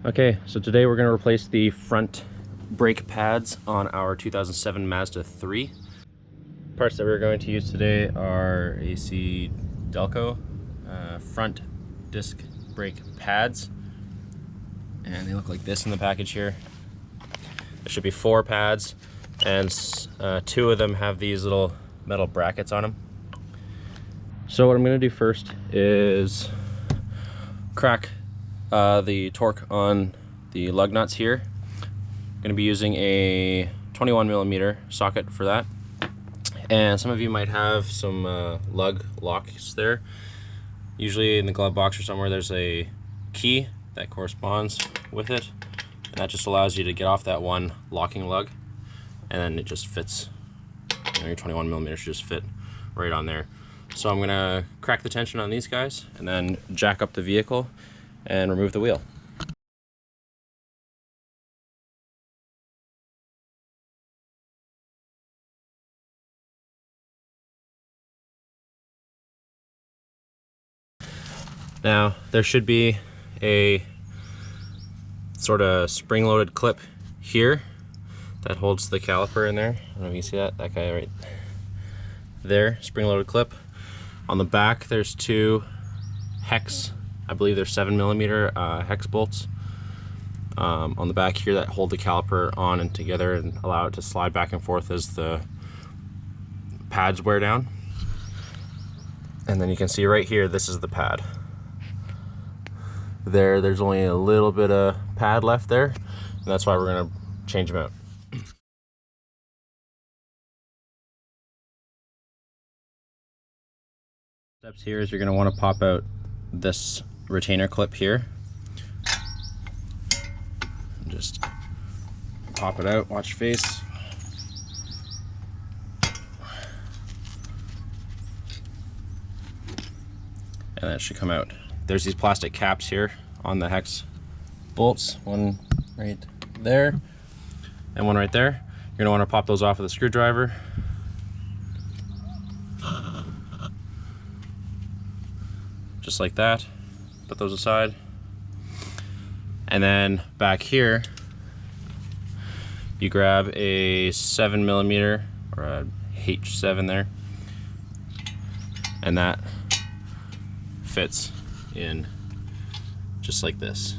Okay, so today we're going to replace the front brake pads on our 2007 Mazda 3. Parts that we're going to use today are AC Delco front disc brake pads, and they look like this in the package here. There should be 4 pads, and 2 of them have these little metal brackets on them. So what I'm going to do first is crack the torque on the lug nuts here. I'm going to be using a 21mm socket for that. And some of you might have some lug locks there. Usually in the glove box or somewhere there's a key that corresponds with it. And that just allows you to get off that one locking lug. And then it just fits. Your 21mm should just fit right on there. So I'm going to crack the tension on these guys and then jack up the vehicle and remove the wheel. Now there should be a sort of spring-loaded clip here that holds the caliper in there. I don't know if you see that guy right there, spring-loaded clip. On the back there's 2 hex, I believe they're 7mm hex bolts on the back here that hold the caliper on and together and allow it to slide back and forth as the pads wear down. And then you can see right here, this is the pad. There's only a little bit of pad left there, and that's why we're going to change them out. Steps here is you're going to want to pop out this retainer clip here. And just pop it out, watch your face. And that should come out. There's these plastic caps here on the hex bolts, one right there and one right there. You're gonna want to pop those off with a screwdriver. Just like that. Put those aside. And then back here, you grab a 7mm or a H7 there, and that fits in just like this.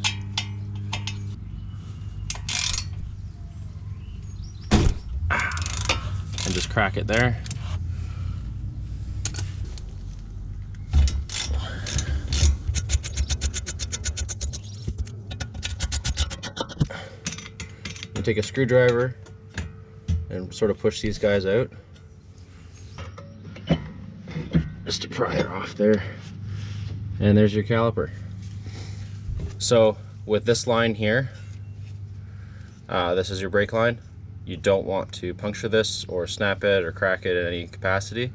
And just crack it there. And take a screwdriver and sort of push these guys out just to pry it off there. And there's your caliper. So with this line here, this is your brake line. You don't want to puncture this or snap it or crack it in any capacity.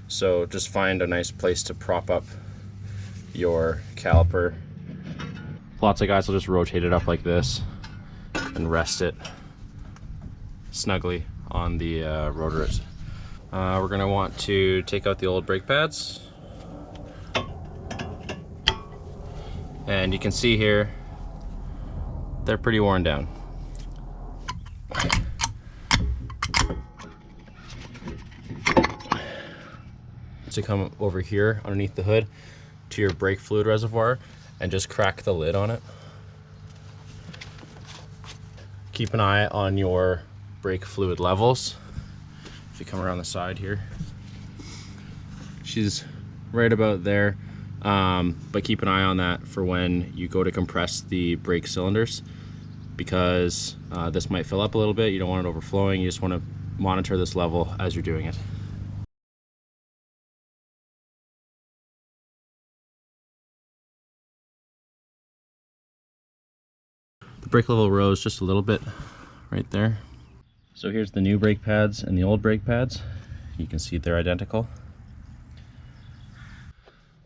So just find a nice place to prop up your caliper. Lots of guys will just rotate it up like this and rest it snugly on the rotors. We're gonna want to take out the old brake pads. And you can see here, they're pretty worn down. So come over here underneath the hood to your brake fluid reservoir and just crack the lid on it. Keep an eye on your brake fluid levels. If you come around the side here, she's right about there. But keep an eye on that for when you go to compress the brake cylinders, because this might fill up a little bit. You don't want it overflowing. You just want to monitor this level as you're doing it. The brake level rose just a little bit right there. So here's the new brake pads and the old brake pads. You can see they're identical.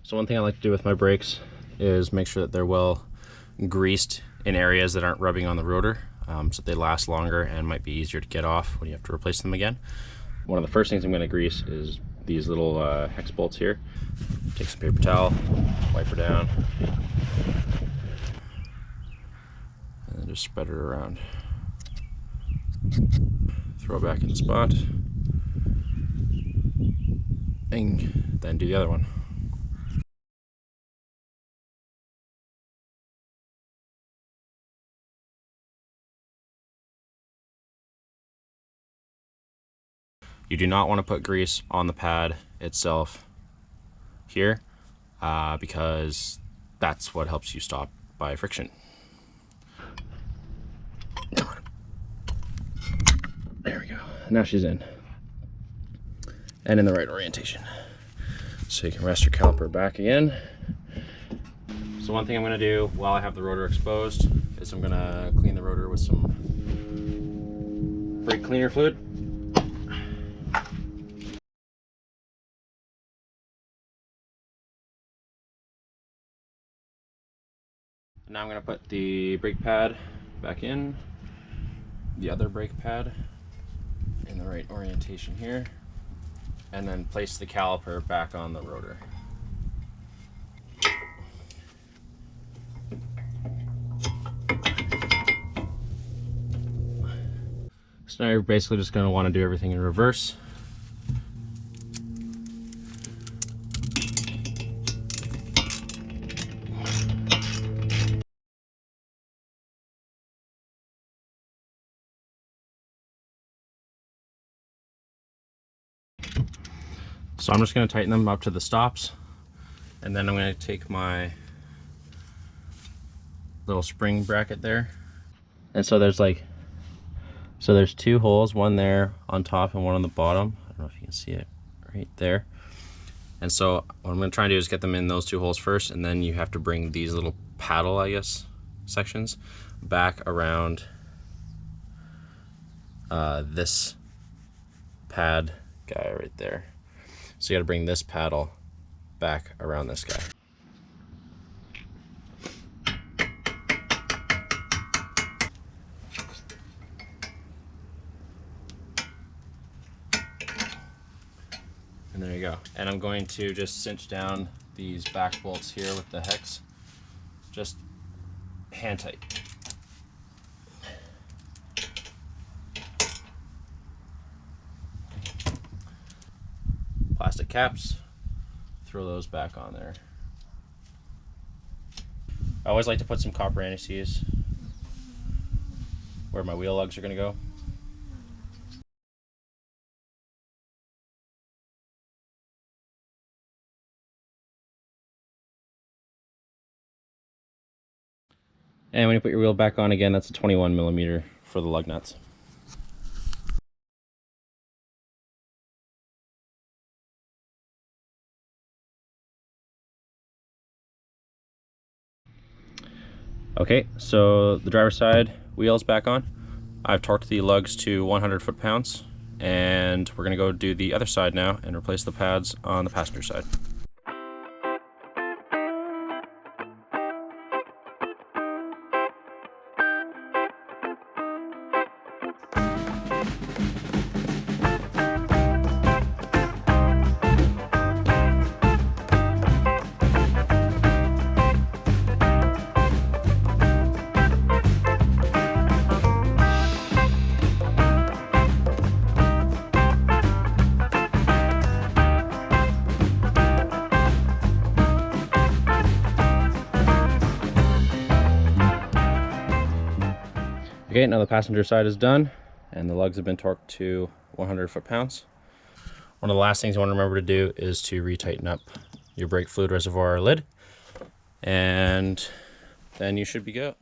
So one thing I like to do with my brakes is make sure that they're well greased in areas that aren't rubbing on the rotor, so they last longer and might be easier to get off when you have to replace them again. One of the first things I'm going to grease is these little hex bolts here. Take some paper towel, wipe her down. just spread it around. Throw it back in the spot, and then do the other one. You do not want to put grease on the pad itself here because that's what helps you stop by friction. There we go. Now she's in. And in the right orientation. So you can rest your caliper back again. So one thing I'm going to do while I have the rotor exposed is I'm going to clean the rotor with some brake cleaner fluid. Now I'm going to put the brake pad back in, the other brake pad in the right orientation here, and then place the caliper back on the rotor. So now you're basically just going to want to do everything in reverse. So I'm just going to tighten them up to the stops, and then I'm going to take my little spring bracket there. And so there's there's two holes, one there on top and one on the bottom. I don't know if you can see it right there. And so what I'm going to try and do is get them in those two holes first, and then you have to bring these little paddle, I guess, sections back around this pad guy right there. So you got to bring this paddle back around this guy. And there you go. And I'm going to just cinch down these back bolts here with the hex, just hand tight. Plastic caps, throw those back on there. I always like to put some copper anti-seize where my wheel lugs are going to go. And when you put your wheel back on again, that's a 21mm for the lug nuts. Okay, so the driver's side wheel's back on. I've torqued the lugs to 100 foot-pounds, and we're gonna go do the other side now and replace the pads on the passenger side. Okay, now the passenger side is done and the lugs have been torqued to 100 foot-pounds. One of the last things you want to remember to do is to retighten up your brake fluid reservoir lid, and then you should be good.